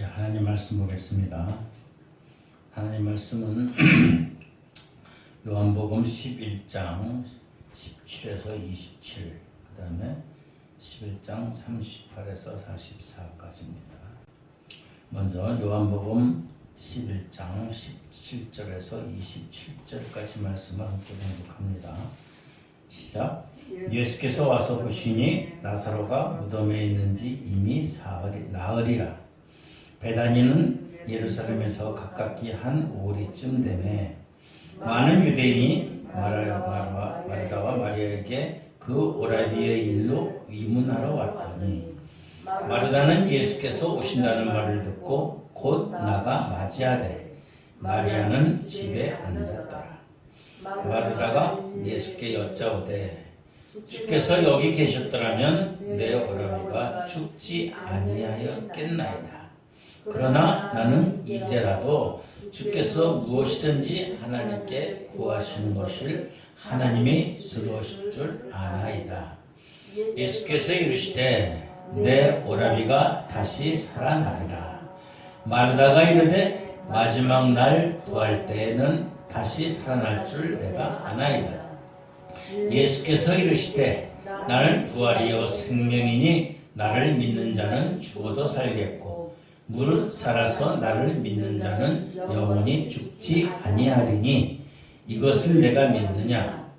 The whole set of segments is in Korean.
하나님 말씀 보겠습니다. 하나님 말씀은 요한복음 11장 17에서 27, 그 다음에 11장 38에서 44까지입니다. 먼저 요한복음 11장 17절에서 27절까지 말씀을 함께 공독합니다. 시작. 예수께서 와서 보시니 나사로가 무덤에 있는지 이미 나흘이라. 베다니는 예루살렘에서 가깝기 한 5리쯤 되매 많은 유대인이 마르다와 마리아에게 그 오라비의 일로 의문하러 왔더니 마르다는 예수께서 오신다는 말을 듣고 곧 나가 맞이하되 마리아는 집에 앉았더라. 마르다가 예수께 여짜오되 주께서 여기 계셨더라면 내 오라비가 죽지 아니하였겠나이다. 그러나 나는 이제라도 주께서 무엇이든지 하나님께 구하시는 것을 하나님이 들으실 줄 아나이다. 예수께서 이르시되 내 오라비가 다시 살아나리라. 마르다가 이르되 마지막 날 부활 때에는 다시 살아날 줄 내가 아나이다. 예수께서 이르시되 나는 부활이요 생명이니 나를 믿는 자는 죽어도 살겠고 무릇 살아서 나를 믿는 자는 영원히 죽지 아니하리니 이것을 내가 믿느냐?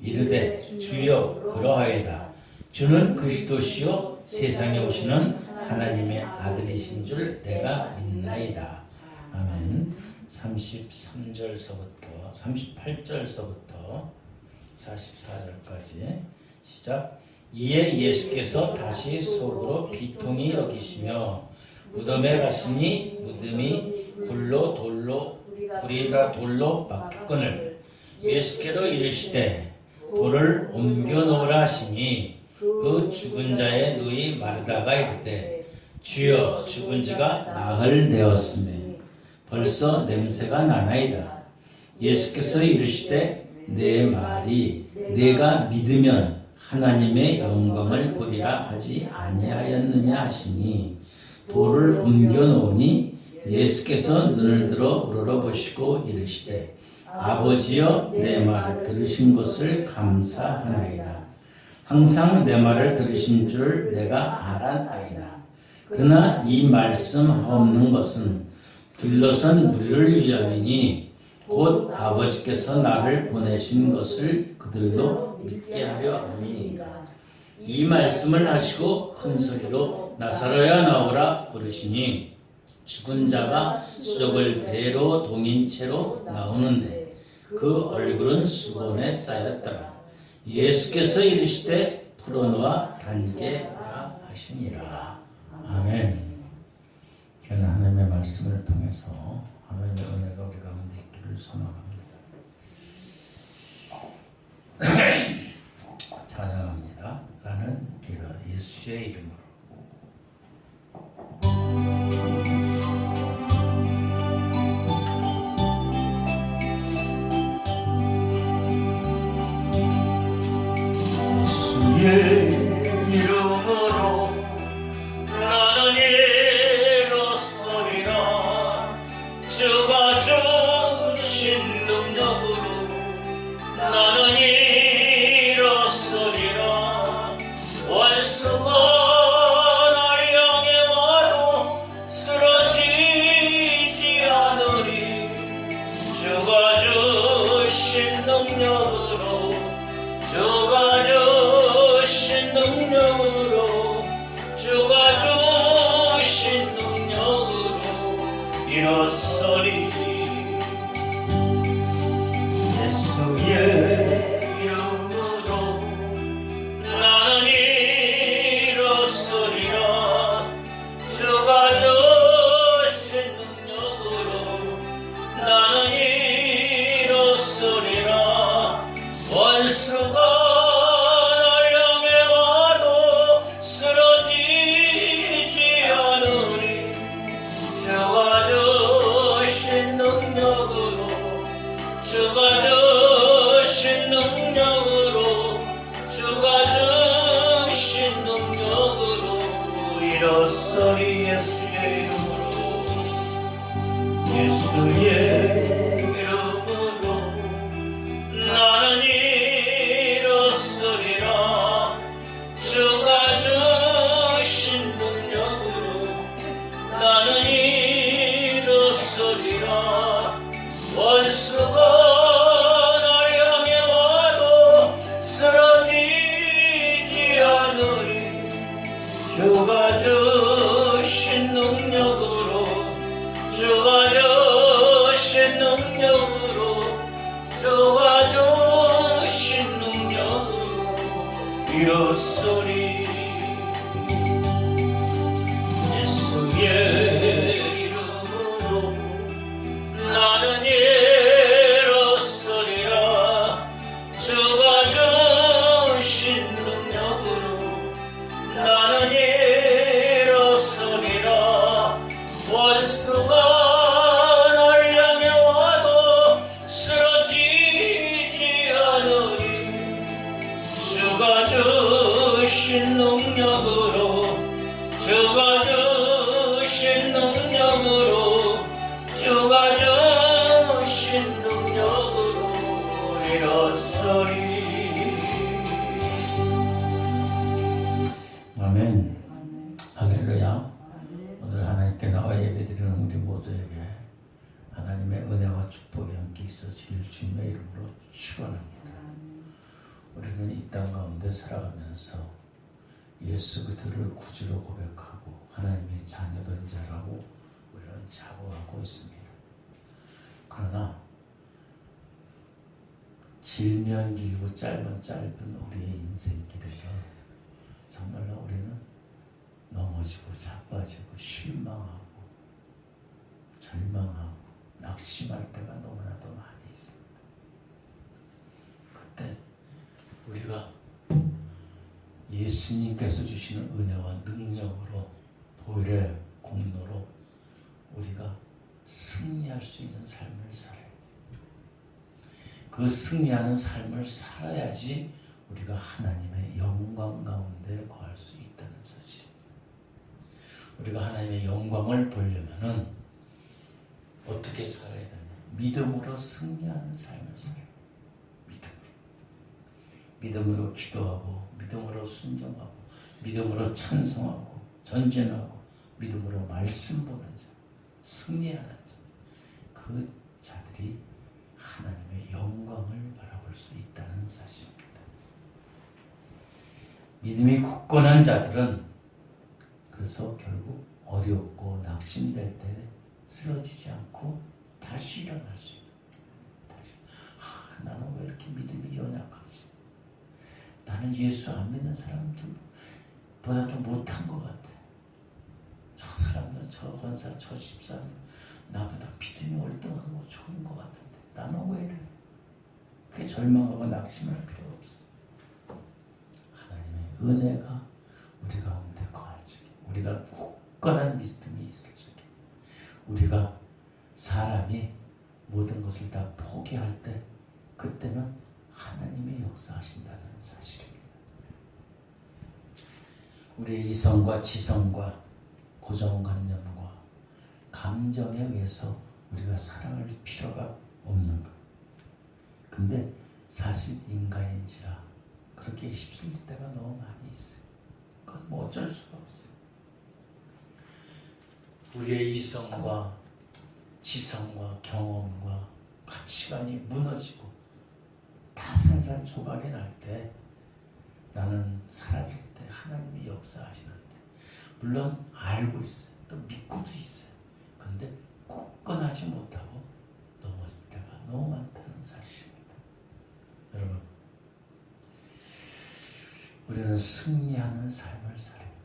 이르되 주여 그러하이다. 주는 그리스도시요 세상에 오시는 하나님의 아들이신 줄 내가 믿나이다. 아멘. 33절서부터 38절서부터 44절까지 시작. 이에 예수께서 다시 속으로 비통히 여기시며 무덤에 가시니 무덤이 불이라 돌로 막혔거늘 예수께서 이르시되 돌을 옮겨 놓으라 하시니 그 죽은 자의 누이 마르다가 이르되 주여 죽은 지가 나흘 되었으니 벌써 냄새가 나나이다. 예수께서 이르시되 내 말이 내가 믿으면 하나님의 영광을 보리라 하지 아니하였느냐 하시니 돌을 옮겨 놓으니 예수께서 눈을 들어 우러러보시고 이르시되 아버지여 내 말을 들으신 것을 감사하나이다. 항상 내 말을 들으신 줄 내가 알았나이다. 그러나 이 말씀 없는 것은 둘러선 무리를 위함이니 곧 아버지께서 나를 보내신 것을 그들도 믿게 하려 함이니이다. 이 말씀을 하시고 큰 소리로 나사로야 나오라 부르시니 죽은 자가 수족을 배로 동인 채로 나오는데 그 얼굴은 수건에 쌓였더라. 예수께서 이르시되 풀어놓아 단게 하라 하시니라. 아멘. 저는 하나님의 말씀을 통해서 하나님의 은혜가 우리 가운데 있기를 소망합니다. 찬양합니다. 나는 예수의 이름으로. 예수의 이름으로 나는 일어서리라. 주가 주신 능력으로 나는 일어서리라. 원수가 날 향해 와도 쓰러지지 않으리. 주가 주신 능력으로 주가 주신 능력으로 주가 주신 능력으로 일어서리. 예수의 이름으로 나는 일어서리라. 주가 주신 능력으로 나는 일어서리라. 원수가 날 향해 와도 쓰러지지 않으리. 주가 주신 능력으로 주가 주신 능력으로 주가 주신 능력으로 일어서리. 예수의 이름으로 이렇소리 예수의 이름으로 나는 이렇소리라 주가 주신 능력으로 나는 이렇소리라 원수가 날 향해 와도 쓰러지지 않으리 주가 주신 능력으로 주가 주신 능력으로 주가 주신 능력으로 일어서리. 아멘. 할렐루야. 오늘 하나님께 나와 예배드리는 우리 모두에게 하나님의 은혜와 축복이 함께 있어지길 주님의 이름으로 축원합니다. 우리는 이 땅 가운데 살아가면서 예수 그리스도를 구주로 고백하고 하나님의 자녀된 자라고 우리는 자부하고 있습니다. 그러나 길면 길고 짧은 우리의 인생길에서 정말로 우리는 넘어지고 자빠지고 실망하고 절망하고 낙심할 때가 너무나도 많이 있습니다. 그때 우리가 예수님께서 주시는 은혜와 능력으로 보혈의 공로로 우리가 승리할 수 있는 삶을 살아야 돼요. 그 승리하는 삶을 살아야지 우리가 하나님의 영광 가운데 거할 수 있다는 사실입니다. 우리가 하나님의 영광을 보려면은 어떻게 살아야 되냐? 믿음으로 승리하는 삶을 살아야 돼요. 믿음으로 기도하고 믿음으로 순종하고 믿음으로 찬송하고 전진하고 믿음으로 말씀 보는 자, 승리하는 자, 그 자들이 하나님의 영광을 바라볼 수 있다는 사실입니다. 믿음이 굳건한 자들은 그래서 결국 어렵고 낙심될 때 쓰러지지 않고 다시 일어날 수 있는. 나는 왜 이렇게 믿음이 연약하지? 나는 예수 안 믿는 사람들보다 좀 못한 것 같아. 저 사람들은 저 권사, 저 집사는 나보다 믿음이 월등하고 좋은 것 같은데 나는 왜 이래? 그게 절망하고 낙심할 필요가 없어. 하나님의 은혜가 우리 가운데 거할 적에, 우리가 굳건한 믿음이 있을 적에, 우리가 사람이 모든 것을 다 포기할 때 그때는 하나님의 역사하신다는 사실입니다. 우리의 이성과 지성과 고정관념과 감정에 의해서 우리가 살아갈 필요가 없는 것. 근데 사실 인간인지라 그렇게 휩쓸릴 때가 너무 많이 있어요. 그건 뭐 어쩔 수가 없어요. 우리의 이성과 지성과 경험과 가치관이 무너지고 다 산산조각이 날 때 나는 사라질 때 하나님이 역사하시는데 물론 알고 있어요. 또 믿고도 있어요. 근데 굳건하지 못하고 넘어질 때가 너무 많다는 사실입니다. 여러분, 우리는 승리하는 삶을 살아야 돼요.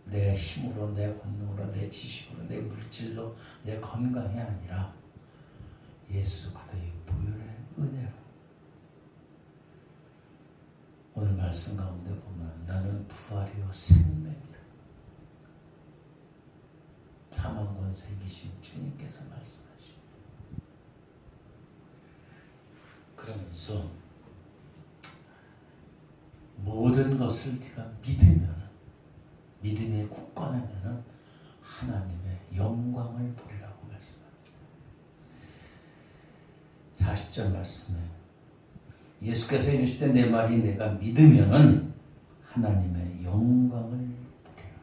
내 힘으로, 내 권능으로, 내 지식으로, 내 물질로, 내 건강이 아니라 예수 그리스도의 보혈의 은혜로. 오늘 말씀 가운데 보면 나는 부활이요 생명이라. 사망 권세 이기신 주님께서 말씀하시고, 그러면서 모든 것을 네가 믿으면, 믿음에 굳건하면 하나님의 영광을 보리라고 말씀합니다. 40절 말씀에 예수께서 이르시되 내 말이 내가 믿으면은 하나님의 영광을 보리라.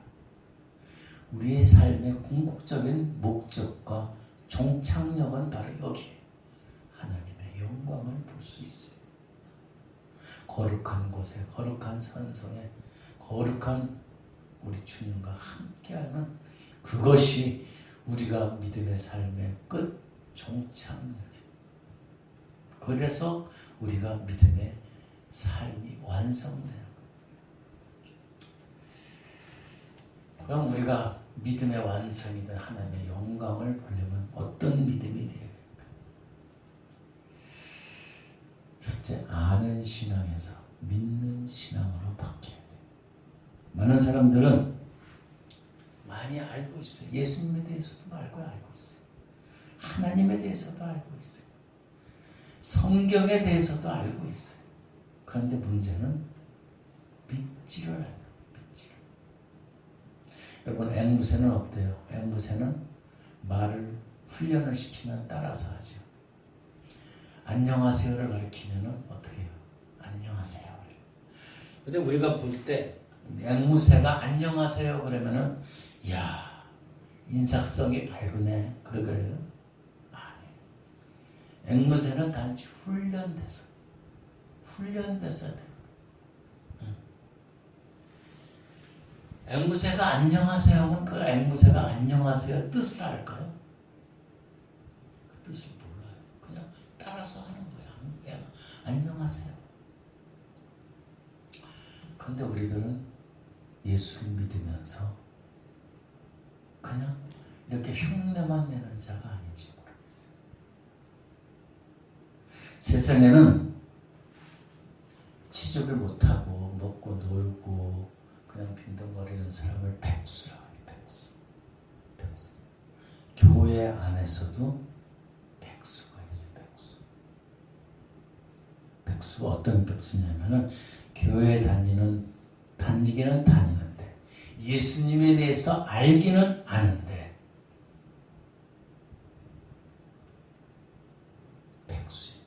우리의 삶의 궁극적인 목적과 종착역은 바로 여기에 하나님의 영광을 볼 수 있어요. 거룩한 곳에, 거룩한 산성에, 거룩한 우리 주님과 함께하는 그것이 우리가 믿음의 삶의 끝 종착역이에요. 그래서 우리가 믿음의 삶이 완성되는 거예요. 그럼 우리가 믿음의 완성이든 하나님의 영광을 보려면 어떤 믿음이 되어야 될까? 첫째, 아는 신앙에서 믿는 신앙으로 바뀌어야 돼요. 많은 사람들은 많이 알고 있어요. 예수님에 대해서도 알고 있어요. 하나님에 대해서도 알고 있어요. 성경에 대해서도 알고 있어요. 그런데 문제는 믿지를 않아요. 믿지를. 여러분, 앵무새는 어때요? 앵무새는 말을 훈련을 시키면 따라서 하죠. 안녕하세요를 가르치면 어떻게 해요? 안녕하세요. 근데 우리가 볼 때 앵무새가 안녕하세요 그러면은 야, 인사성이 밝으네 그러거든요. 아니, 앵무새는 단지 훈련돼서 돼요. 앵무새가 안녕하세요 하면 그 앵무새가 안녕하세요 뜻을 알까요? 그 뜻을 몰라요. 그냥 따라서 하는 거야. 안녕하세요. 그런데 우리들은 예수를 믿으면서 그냥 이렇게 흉내만 내는 자가 아닌지 모르겠어요. 세상에는 취직을 못하고 먹고 놀고 그냥 빈둥거리는 사람을 백수라고 해요. 백수. 교회 안에서도 백수가 있어요. 백수가 어떤 백수냐면은 교회 다니기는 다니는데 예수님에 대해서 알기는 아는데 백수.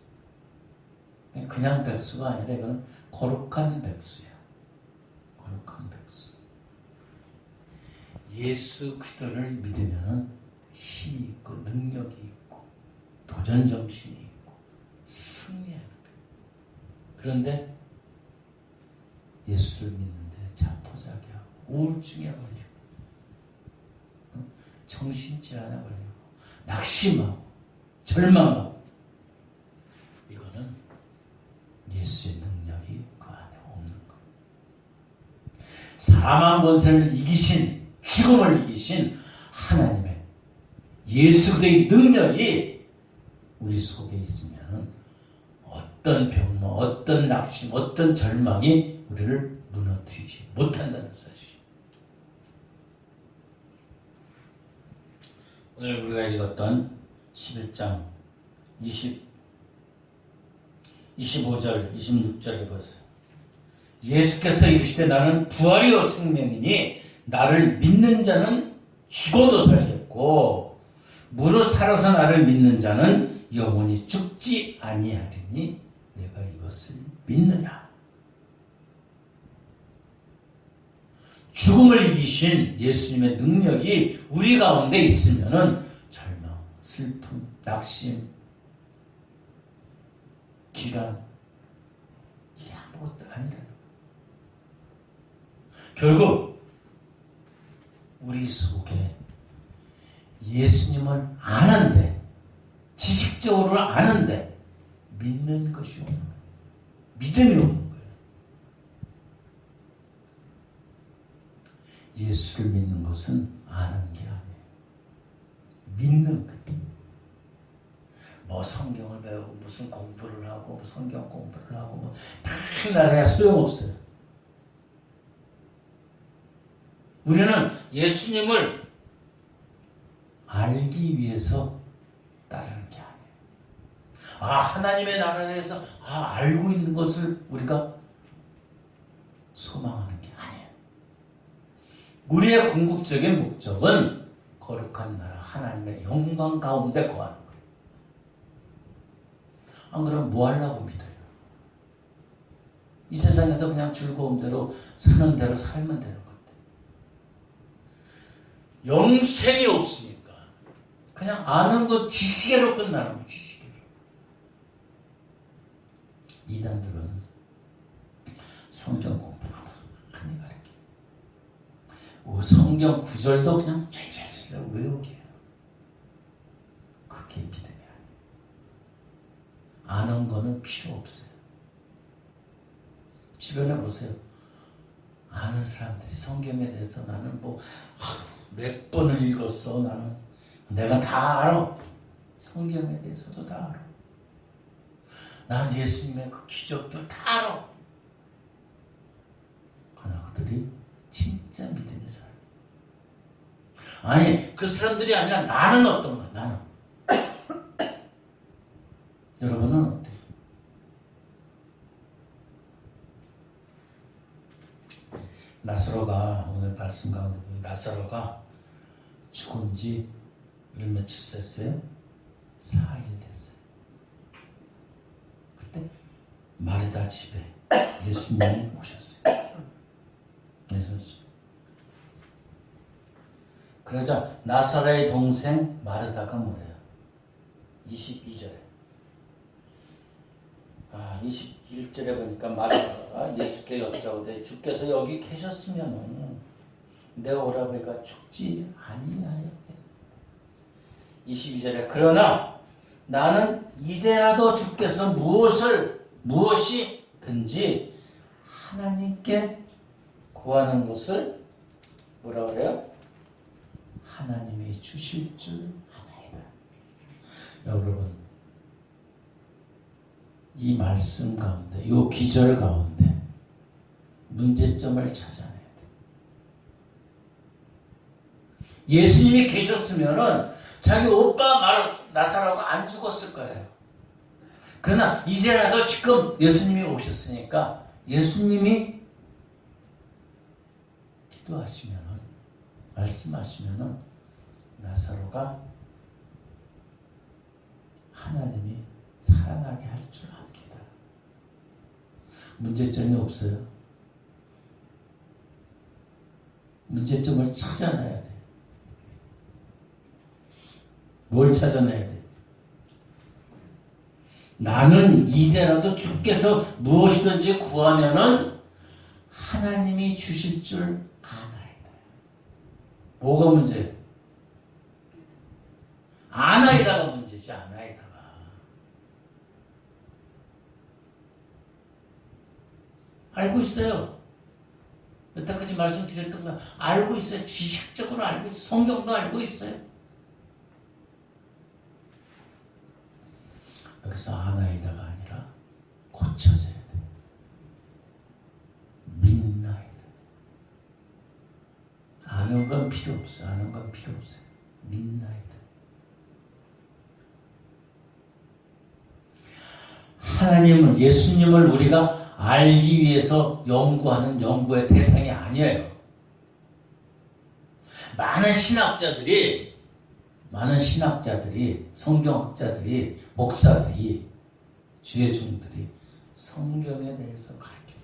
그냥 백수가 아니라 이건 거룩한 백수야. 거룩한 백수. 예수 그리스도를 믿으면 힘이 있고 능력이 있고 도전 정신이 있고 승리하는 거예요. 그런데 예수를 믿는데 자포자기하고 우울증에 걸리고 정신질환에 걸리고 낙심하고 절망하고 이거는 예수의 능력이 그 안에 없는 거예요. 사망 권세를 이기신 죽음을 이기신 하나님의 예수 그리스도의 능력이 우리 속에 있으면 어떤 병, 어떤 낙심, 어떤 절망이 우리를 무너뜨리지 못한다는 사실. 오늘 우리가 읽었던 11장 25절, 26절에 보세요. 예수께서 이르시되 나는 부활이요 생명이니 나를 믿는 자는 죽어도 살겠고 무릇 살아서 나를 믿는 자는 영원히 죽지 아니하리니 내가 이것을 믿느냐. 죽음을 이기신 예수님의 능력이 우리 가운데 있으면은 절망, 슬픔, 낙심, 기란 이게 아무것도 아니라는 거예요. 결국 우리 속에 예수님을 아는데 지식적으로 아는데 믿는 것이 없는 거예요. 믿음이 없는 거예요. 예수를 믿는 것은 아는 게 아니에요. 믿는 거예요. 뭐 성경을 배우고 무슨 공부를 하고 성경 공부를 하고 뭐 맨날 소용없어요. 우리는 예수님을 알기 위해서 따르는 게 아니에요. 하나님의 나라에 대해서 알고 있는 것을 우리가 소망하는 게 아니에요. 우리의 궁극적인 목적은 거룩한 나라 하나님의 영광 가운데 거하는 거예요. 안 그러면 뭐 하려고 믿어요? 이 세상에서 그냥 즐거운 대로 사는 대로 살면 되는 것 같아요. 영생이 없으니까 그냥 아는 것 지식으로 끝나는 거예요. 지식으로. 이단들은 성경 공부도 많이 가르쳐요. 성경 구절도 그냥 잘 외우게 해요. 그게 믿음이 아니에요. 아는 거는 필요 없어요. 주변에 보세요. 아는 사람들이 성경에 대해서 나는 뭐 몇 번을 읽었어. 나는 내가 다 알아. 성경에 대해서도 다 알아. 나는 예수님의 그 기적도 다 알아. 그러나 그들이 진짜 믿음의 사람. 아니 그 사람들이 아니라 나는 어떤가? 나는. 여러분은 어때요? 나사로가 오늘 말씀 가운데 보면 나사로가 죽은 지 며칠 됐어요? 4일 됐어요. 그때 마르다 집에 예수님이 오셨어요. 그러자 나사로의 동생 마르다가 뭐래요? 22절에 21절에 보니까 마르다가 예수께 여짜오되 주께서 여기 계셨으면 내 오라버니가 죽지 아니하였겠다. 22절에 그러나 나는 이제라도 주께서 무엇이든지 하나님께 구하는 것을 뭐라 그래요? 하나님이 주실 줄 아나이다. 여러분 이 말씀 가운데 이 기절 가운데 문제점을 찾아내야 돼. 예수님이 계셨으면은 자기 오빠 나사로가 안 죽었을 거예요. 그러나 이제라도 지금 예수님이 오셨으니까 예수님이 기도하시면은 말씀하시면은 나사로가 하나님이 살아나게 할 줄 압니다. 문제점이 없어요. 문제점을 찾아내야 돼. 뭘 찾아내야 돼? 나는 이제라도 주께서 무엇이든지 구하면은 하나님이 주실 줄 아나이다. 뭐가 문제예요? 아나이다가 문제지 아나이다가. 알고 있어요. 여태까지 말씀드렸던 거 알고 있어요. 지식적으로 알고 있어요. 성경도 알고 있어요. 여기서 아나이다가 아니라 고쳐져야 돼. 믿나이다. 아는 건 필요 없어. 아는 건 필요 없어요. 믿나이다. 하나님은 예수님을 우리가 알기 위해서 연구하는 연구의 대상이 아니에요. 많은 신학자들이, 성경학자들이, 목사들이, 주의 종들이 성경에 대해서 가르쳐요.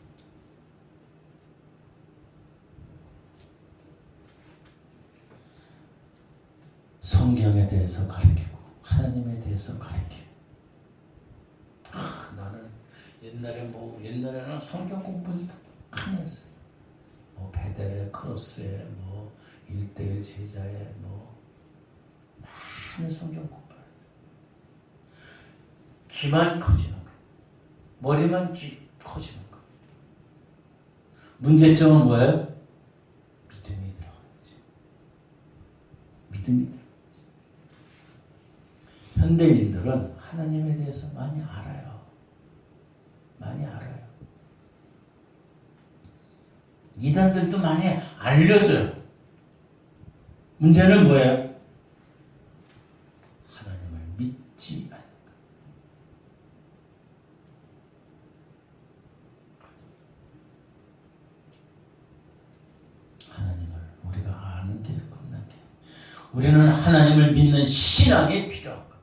성경에 대해서 가르치고 하나님에 대해서 가르치고. 나는 옛날에는 성경 공부를 많이 했어요. 뭐 베델의 크로스에 뭐 1:1 제자에 뭐 많은 성경 공부를 했어요. 귀만 커지는 거, 머리만 커지는 거. 문제점은 뭐예요? 믿음이 들어가야지. 믿음이 들어가야지. 현대인들은 하나님에 대해서 많이 알아요. 많이 알아요. 이단들도 많이 알려줘요. 문제는 뭐예요? 하나님을 믿지 않는 것. 하나님을 우리가 아는 게 끝난 게. 우리는 하나님을 믿는 신앙이 필요한 것.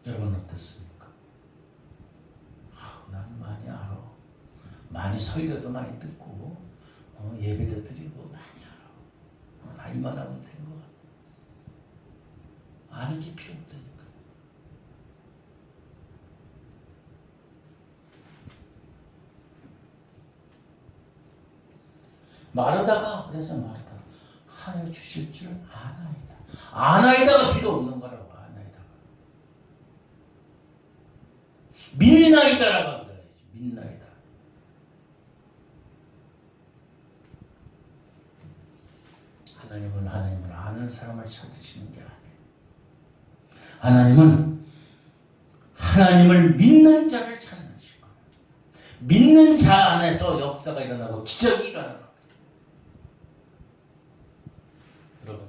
여러분 어떻습니까? 난 많이 알아. 많이 설교도 많이 듣고 예배도 드리고 많이 알아. 나 이만하면 된 것 같아. 아는 게 필요 없다니까. 그래서 마르다가 하나님 주실 줄 아나이다. 아나이다가 필요 없는 거라고. 아나이다가. 믿나이다라고 한다. 믿나이다. 하나님을 아는 사람을 찾으시는 게 아니에요. 하나님은 하나님을 믿는 자를 찾으시고 믿는 자 안에서 역사가 일어나고 기적이 일어나고. 여러분,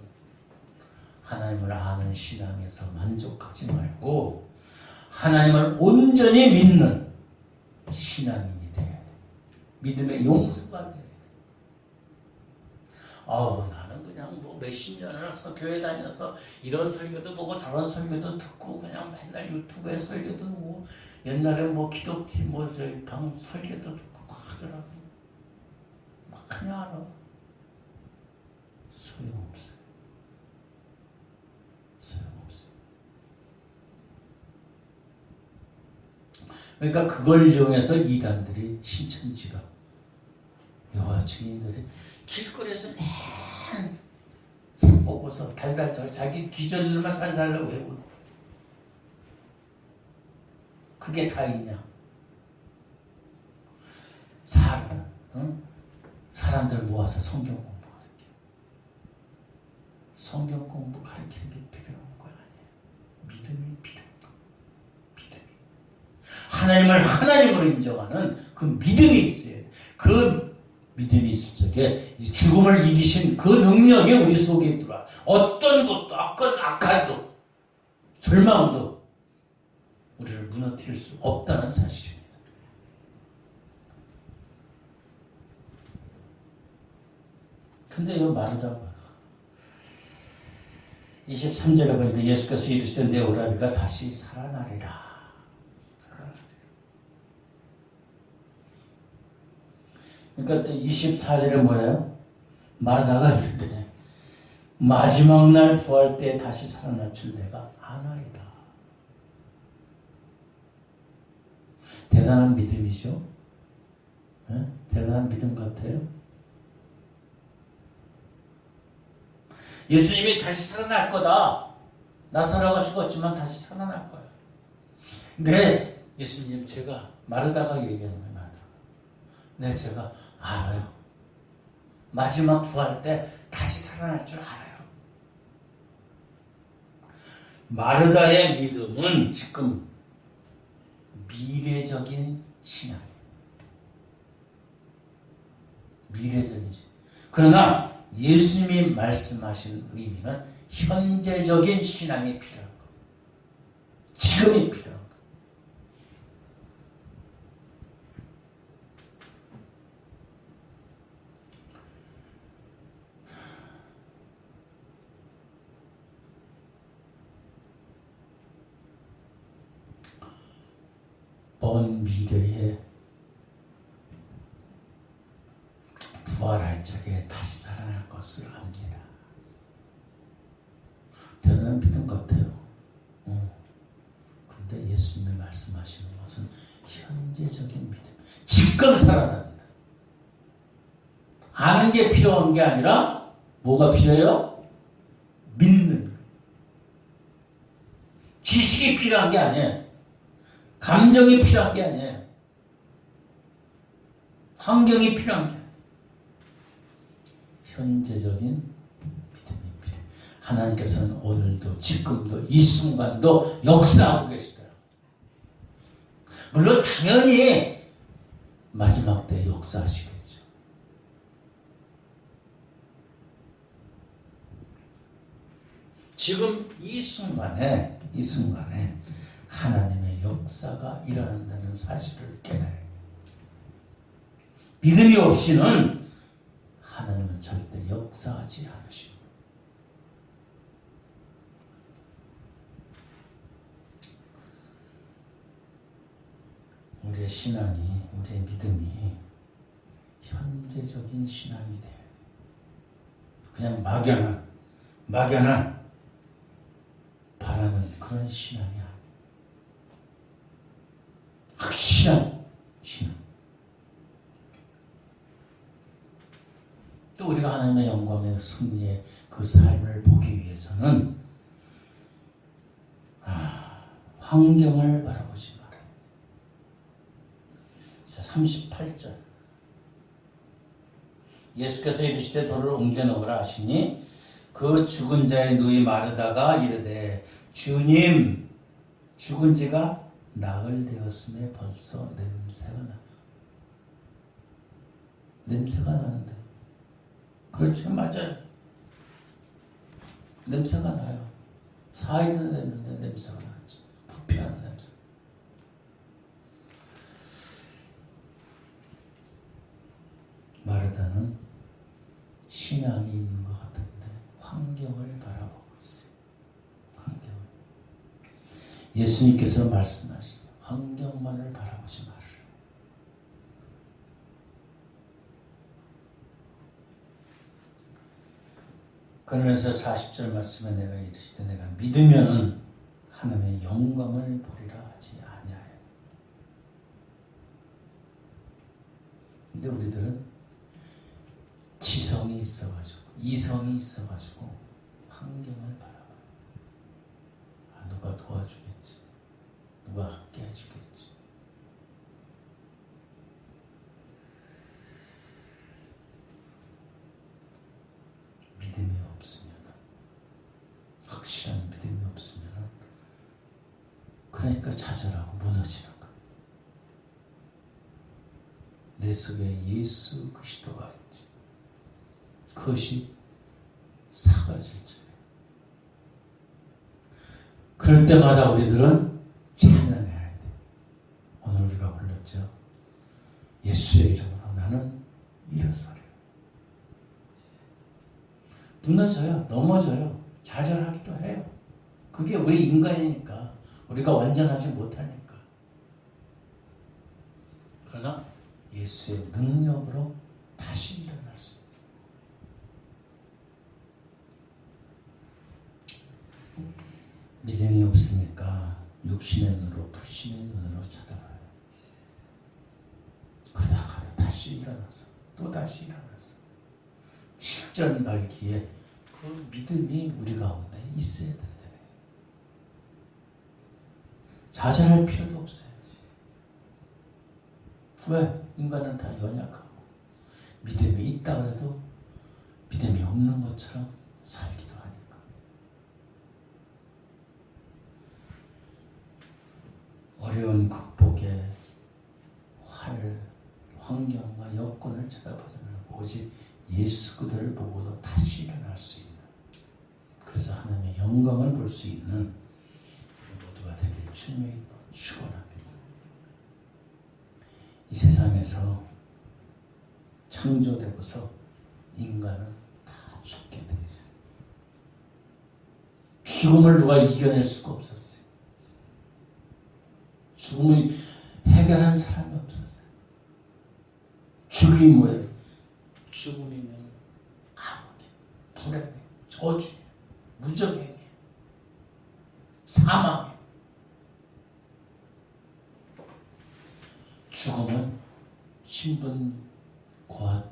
하나님을 아는 신앙에서 만족하지 말고 하나님을 온전히 믿는 신앙인이 돼야 돼. 믿음의 용서가 돼야 돼. 나는 그냥 뭐 몇십 년을 교회 다녀서 이런 설교도 보고 저런 설교도 듣고 그냥 맨날 유튜브에 설교도 보고 옛날에 뭐 기독팀 뭐 저희 방 설교도 듣고 그러더라고. 막 그냥 알아. 소용없어요. 소용없어요. 그러니까 그걸 이용해서 이단들이 신천지가 여호와 증인들이 길거리에서 맨 책 보고서 달달달 자기 기존일만 살살로 외우는 그게 다 있냐? 사람들 모아서 성경 공부 가르쳐. 성경 공부 가르치는 게 필요한 거 아니에요. 믿음이 필요한 거. 믿음이. 하나님을 하나님으로 인정하는 그 믿음이 있어야 돼. 그 믿음이 있을 적에 죽음을 이기신 그 능력이 우리 속에 들어와. 어떤 것도 악한도 절망도 우리를 무너뜨릴 수 없다는 사실입니다. 근데 이거 마르다고 23절에 보니까 예수께서 이르시되 내 오라비가 다시 살아나리라. 그러니까 또 24절에 뭐예요? 마르다가 있는데 마지막 날 부활 때 다시 살아날 줄 내가 아나이다. 대단한 믿음이죠. 네? 대단한 믿음 같아요. 예수님이 다시 살아날 거다. 나사로가 죽었지만 다시 살아날 거야. 네, 예수님 제가 마르다가 얘기하는 거예요. 네, 제가 알아요. 마지막 부활 때 다시 살아날 줄 알아요. 마르다의 믿음은 지금 미래적인 신앙이에요. 미래적이지. 그러나 예수님이 말씀하신 의미는 현재적인 신앙이 필요한 거. 지금이 필요한 거. 먼 미래에 부활할 적에 다시 살아날 것을 압니다. 대단한 믿음 같아요. 근데 예수님이 말씀하시는 것은 현재적인 믿음. 지금 살아난다. 아는 게 필요한 게 아니라 뭐가 필요해요? 믿는 거. 지식이 필요한 게 아니에요. 감정이 필요한 게 아니에요. 환경이 필요한 게 아니에요. 현재적인 믿음이 필요해요. 하나님께서는 오늘도 지금도 이 순간도 역사하고 계시더라고요. 물론 당연히 마지막 때 역사하시겠죠. 지금 이 순간에 하나님의 역사가 일어난다는 사실을 깨달아요. 믿음이 없이는 하나님은 절대 역사하지 않으십니다. 우리의 신앙이, 우리의 믿음이 현재적인 신앙이 돼요. 그냥 막연한 바라는 그런 신앙이 아니에요. 확실한 신앙. 또 우리가 하나님의 영광의 승리의 그 삶을 보기 위해서는 환경을 바라보지 말아요. 자, 38절. 예수께서 이르시되 돌을 옮겨 놓으라 하시니 그 죽은 자의 누이 마르다가 이르되 주님, 죽은 지가 나흘 되었음에 벌써 냄새가 나. 냄새가 나는데. 그렇죠, 맞아요. 냄새가 나요. 4일이나 됐는데 냄새가 나죠. 부패하는 냄새. 마르다는 신앙이 있는 것 같은데 환경을 바라보고 있어요. 환경. 예수님께서 말씀하신 환경만을 바라보지 마라. 그러면서 40절 말씀에 내가 이르시되 내가 믿으면은 하나님의 영광을 보리라 하지 아니하여. 근데 우리들은 지성이 있어가지고 이성이 있어가지고 환경을 바라봐요. 아, 누가 도와주겠지, 누가 함께 해주겠지. 믿음이 없으면, 확실한 믿음이 없으면, 그러니까 좌절하고 무너지는 거예요. 내 속에 예수 그리스도가 있지. 그것이 사라질 적에. 그럴 때마다 우리들은 찬양해야 돼. 오늘 우리가 불렀죠. 예수의 이름으로 나는 일어서리. 무너져요. 넘어져요. 좌절하기도 해요. 그게 우리 인간이니까. 우리가 완전하지 못하니까. 그러나 예수의 능력으로 다시 일어날 수 있어요. 믿음이 없으니까 육신의 눈으로, 불신의 눈으로 쳐다봐요. 그러다가 다시 일어나서 또 다시 일어나서 십전발기에 그 믿음이 우리 가운데 있어야 된다. 좌절할 필요도 없어요. 왜? 인간은 다 연약하고 믿음이 있다 그래도 믿음이 없는 것처럼 살기도 하니까. 어려운 극복의 환경과 여건을 쳐다보지 말고 오직 예수 그들을 보고도 다시 일어날 수 있는, 그래서 하나님의 영광을 볼 수 있는 모두가 되길 주님의 축원합니다. 이 세상에서 창조되고서 인간은 다 죽게 돼 있어요. 죽음을 누가 이겨낼 수가 없었어요. 죽음을 해결한 사람이 없었어요. 죽음이 뭐예요? 죽음이면 암흑이, 불행이, 저주, 무정행이, 사망이. 죽음은 신분, 고아도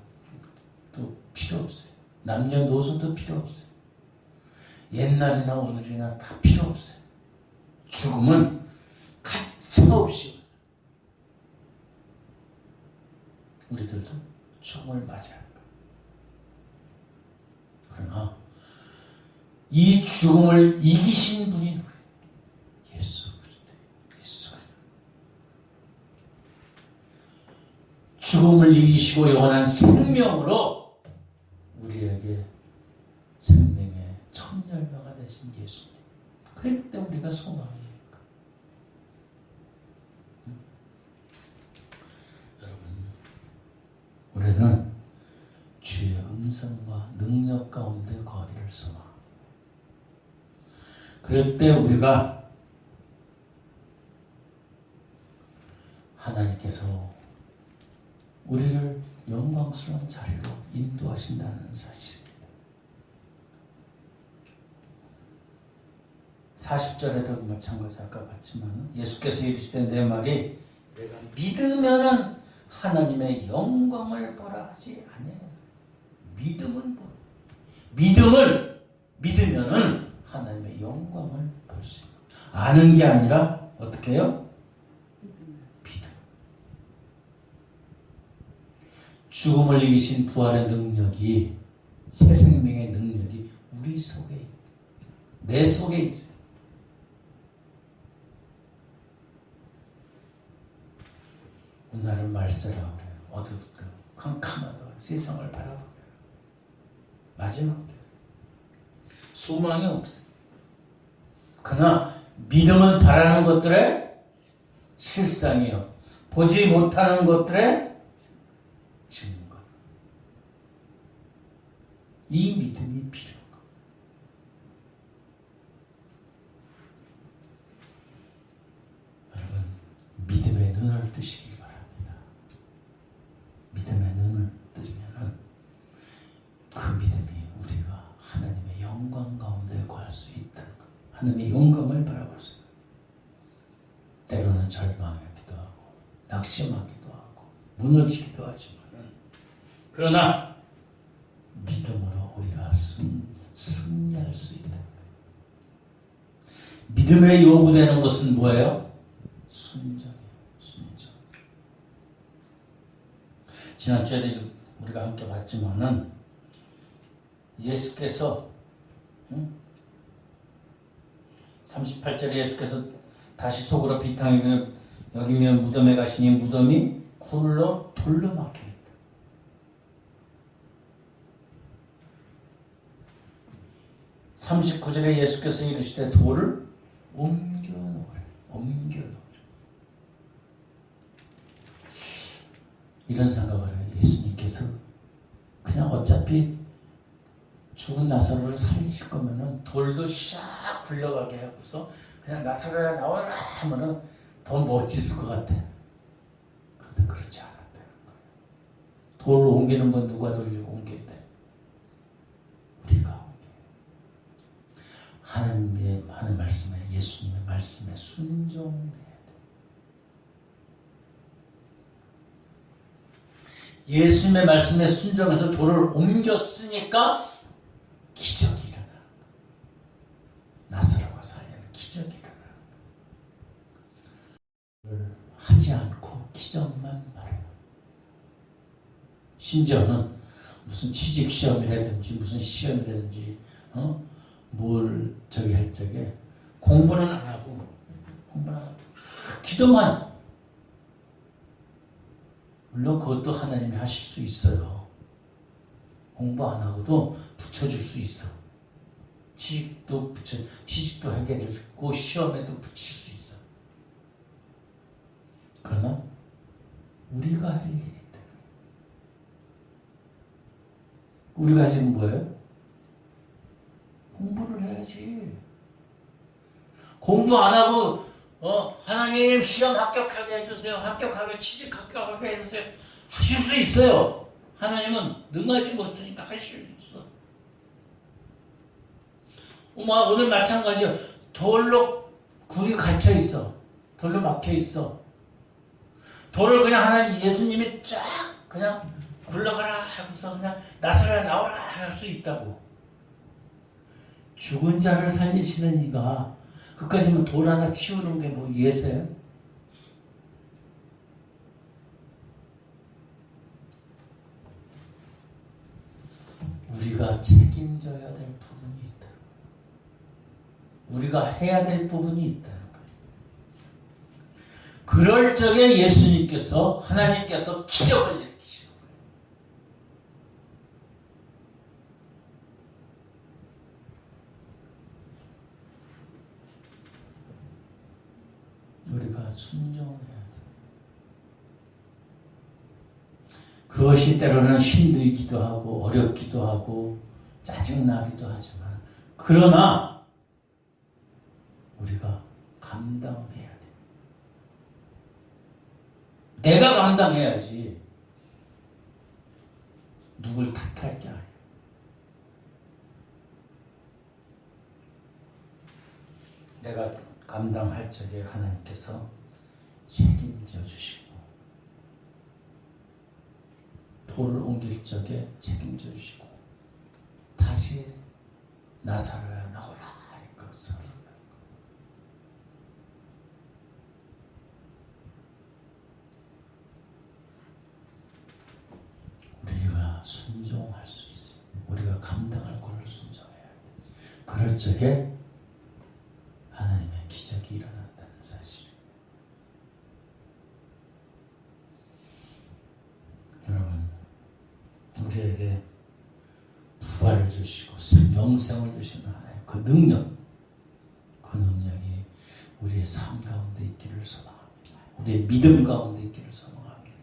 필요 없어요. 남녀노소도 필요 없어요. 옛날이나 오늘이나 다 필요 없어요. 죽음은 가차없이 우리들도 죽음을 맞이할 거예요. 그러나 이 죽음을 이기신 분이 누구예요? 예수 그리스도. 예수 그리스도. 죽음을 이기시고 영원한 생명으로 우리에게 생명의 첫 열매가 되신 예수님. 그럴 때 우리가 소망이니까. 여러분, 우리는 주의 음성과 능력 가운데 거리를 소망. 그럴 때 우리가 하나님께서 우리를 영광스러운 자리로 인도하신다는 사실입니다. 40절에도 마찬가지 아까 봤지만 예수께서 이르시되 내 말이 내가 믿으면은 하나님의 영광을 보라 하지 아니하냐. 믿음은 뭐? 믿음을 믿으면은 하나님의 영광을 볼 수 있는. 아는 게 아니라 어떻게 해요? 믿음. 죽음을 이기신 부활의 능력이, 새 생명의 능력이 우리 속에, 내 속에 있어요. 오늘은 말세라고 해요. 어둡다, 캄캄하다, 세상을 바라보고 마지막 때 소망이 없어요. 그러나 믿음은 바라는 것들의 실상이요, 보지 못하는 것들의 증거. 이 믿음이 필요한 거. 여러분, 믿음의 눈을 뜨시기 바랍니다. 믿음의 눈을 뜨면은 그 믿음이 우리가 하나님의 영광 가운데 거할 수 있다는 것. 하나님의 영광을 바라볼 수 있다. 때로는 절망하기도 하고 낙심하기도 하고 무너지기도 하지만은, 그러나 믿음으로 우리가 승리할 수 있다. 믿음에 요구되는 것은 뭐예요? 순종이에요. 순종. 지난주에 우리가 함께 봤지만은 예수께서 38절에 예수께서 다시 속으로 비탕에 여기면 무덤에 가시니 무덤이 돌로 막혀 있다. 39절에 예수께서 이르시되 돌을 옮겨 놓으라. 이런 생각을 해요. 예수님께서 그냥 어차피 죽은 나사로를 살리실 거면은 돌도 샥 굴러가게 하고서 그냥 나사로야 나와라 하면은 더 멋지을 것 같아. 근데 그렇지 않았다는 거예요. 돌을 옮기는 건 누가 옮겨야 돼? 우리가 옮겨요. 하나님의 하는 말씀에, 예수님의 말씀에 순종해야 돼. 예수님의 말씀에 순종해서 돌을 옮겼으니까 기적이 일어나. 나사로가 살리는 기적이 일어나. 하지 않고 기적만 말해요. 심지어는 무슨 취직 시험이라든지 무슨 시험이라든지 뭘 저기 할 적에 공부는 안 하고 기도만. 물론 그것도 하나님이 하실 수 있어요. 공부 안 하고도 붙여줄 수 있어. 취직도 하게 되고 시험에도 붙일 수 있어. 그러나 우리가 할 일이 있다. 우리가 할 일은 뭐예요? 공부를 해야지. 공부 안 하고 하나님 시험 합격하게 해주세요. 합격하게, 취직 합격하게 해주세요. 하실 수 있어요. 하나님은 능하지 못하니까 하실 수 있어. 오늘 마찬가지요. 돌로 굴이 갇혀 있어. 돌로 막혀 있어. 돌을 그냥 하나님, 예수님이 쫙 그냥 굴러가라 하면서 그냥 나서라 나오라 할 수 있다고. 죽은 자를 살리시는 이가 그까지는 돌 하나 치우는 게 뭐 예세요? 우리가 책임져야 될 부분이 있다. 우리가 해야 될 부분이 있다는 거예요. 그럴 적에 예수님께서, 하나님께서 기적을 일으키시는 거예요. 우리가 순종해야 돼. 그것이 때로는 힘들기도 하고 어렵기도 하고 짜증나기도 하지만, 그러나 우리가 감당해야 돼. 내가 감당해야지 누굴 탓할 게 아니야. 내가 감당할 적에 하나님께서 책임져 주시고, 돌을 옮길 적에 책임져 주시고, 다시 나사로야 나오라 이것을. 그럴 적에 하나님의 기적이 일어난다는 사실. 여러분, 우리에게 부활을 주시고 영생을 주시는 하나님 그 능력, 그 능력이 우리의 삶 가운데 있기를 소망합니다. 우리의 믿음 가운데 있기를 소망합니다.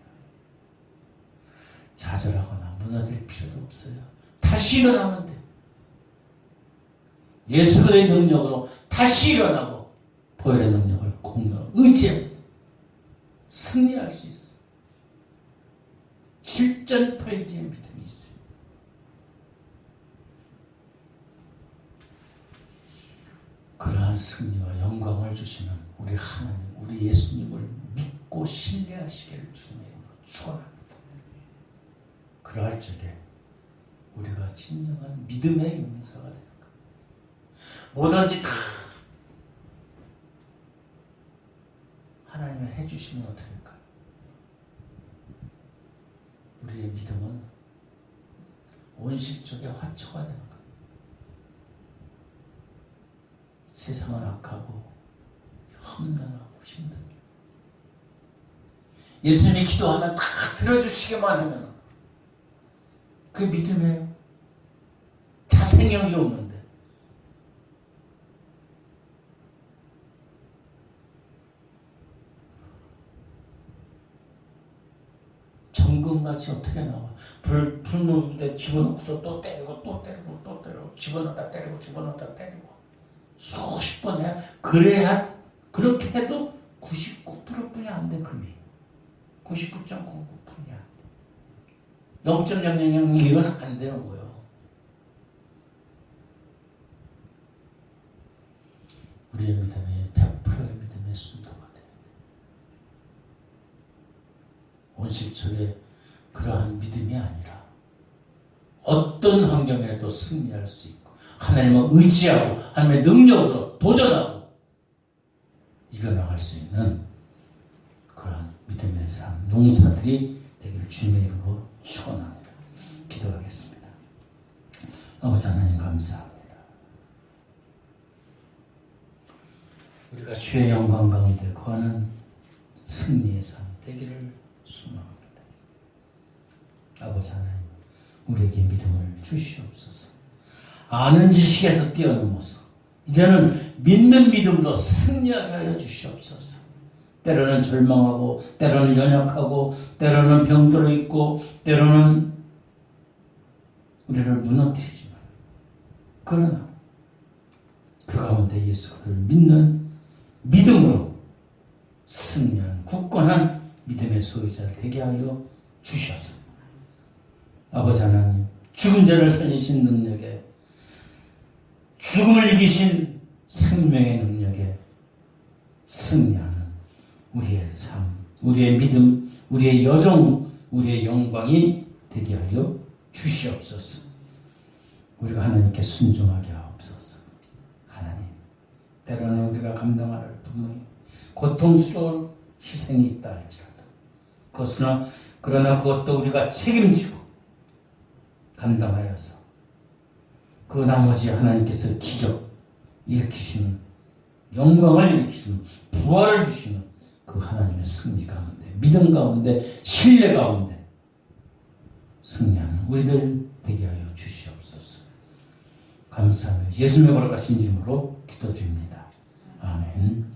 좌절하거나 무너질 필요도 없어요. 다시 일어나면 돼. 예수 그리스도의 능력으로 다시 일어나고 보혈의 능력을 공유하고 의지합니다. 승리할 수 있어. 질전팔지의 믿음이 있어요. 그러한 승리와 영광을 주시는 우리 하나님, 우리 예수님을 믿고 신뢰하시기를 주님의 이름으로 축원합니다. 그러할 적에 우리가 진정한 믿음의 용사가 되는 것. 뭐든지 다 하나님이 해주시면 어떻게 할까요? 우리의 믿음은 온실적의 화초가 되는 거예요. 세상은 악하고 험난하고 힘듭니다. 예수님이 기도하면 다 들어주시기만 하면 그 믿음에 자생력이 없는데 정금같이 어떻게 나와? 불 놓는데 집어넣고서 또 때리고 또 때리고 또 때리고 집어넣다 때리고 집어넣다 때리고 수십 번 해야 그래야 그렇게 해도 99%뿐이 안 돼. 금이 99.99%이 안 돼. 0.000 이건 안 되는 거예요. 우리의 믿음이 100%의 믿음의 순도가 돼. 온실초의 그러한 믿음이 아니라 어떤 환경에도 승리할 수 있고 하나님을 의지하고 하나님의 능력으로 도전하고 이겨나갈 수 있는 그러한 믿음의 삶, 용사들이 되기를 주님의 이름으로 축원합니다. 기도하겠습니다. 아버지 하나님 감사합니다. 우리가 주의 영광 가운데 거하는 승리의 삶 되기를 소망합니다. 아버지 하나님, 우리에게 믿음을 주시옵소서. 아는 지식에서 뛰어넘어서 이제는 믿는 믿음으로 승리하게 하여 주시옵소서. 때로는 절망하고 때로는 연약하고 때로는 병들어 있고 때로는 우리를 무너뜨리지만 그러나 그 가운데 예수 그리스도를 믿는 믿음으로 승리한 굳건한 믿음의 소유자 되게 하여 주시옵소서. 아버지 하나님, 죽은 자를 살리신 능력에 죽음을 이기신 생명의 능력에 승리하는 우리의 삶, 우리의 믿음, 우리의 여정, 우리의 영광이 되게 하여 주시옵소서. 우리가 하나님께 순종하게 하옵소서. 하나님, 때로는 우리가 감당할 분명히 고통스러운 희생이 있다 할지라도 그러나 그것도 우리가 책임지고 감당하여서 그 나머지 하나님께서 기적 일으키시는 영광을 일으키시는 부활을 주시는 그 하나님의 승리 가운데 믿음 가운데 신뢰 가운데 승리하는 우리들 되게 하여 주시옵소서. 감사하며 예수님의 거룩하신 이름으로 기도드립니다. 아멘.